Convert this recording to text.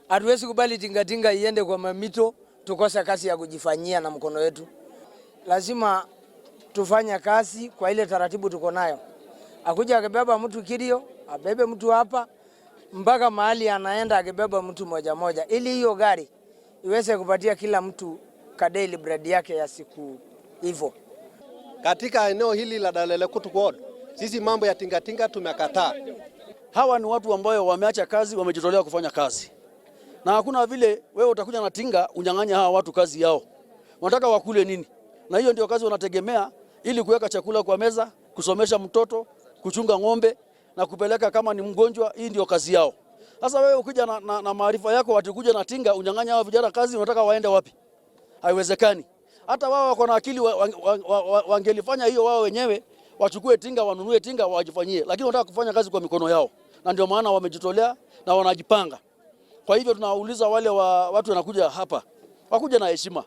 Hatuwezi kubali tingatinga iende kwa mamito tukosa kazi ya kujifanyia na mkono wetu. Lazima tufanye kazi kwa ile taratibu tuko nayo. Akuja akibeba mtu Kirio, abebe mtu hapa mpaka mahali anaenda akibeba mtu moja moja, ili hiyo gari iweze kupatia kila mtu kadeli bread yake ya siku hivyo. Katika eneo hili la Dalelekutuk Ward, sisi mambo ya tingatinga tumekataa. Hawa ni watu ambao wameacha kazi, wamejitolea kufanya kazi. Na hakuna vile wewe utakuja na tinga unyang'anya hawa watu kazi yao. Wanataka wakule nini? Na hiyo ndio kazi wanategemea ili kuweka chakula kwa meza, kusomesha mtoto, kuchunga ng'ombe na kupeleka kama ni mgonjwa. Hii ndio kazi yao. Sasa wewe ukija na maarifa yako watakuja na tinga unyang'anya hawa vijana kazi, unataka waende wapi? Haiwezekani. Hata wao wako na akili wangelifanya hiyo wao wenyewe, wachukue tinga, wanunue tinga wajifanyie, lakini wanataka kufanya kazi kwa mikono yao. Na ndio maana wamejitolea na wanajipanga. Kwa hivyo tunauliza wale watu wanakuja hapa, wakuja na heshima.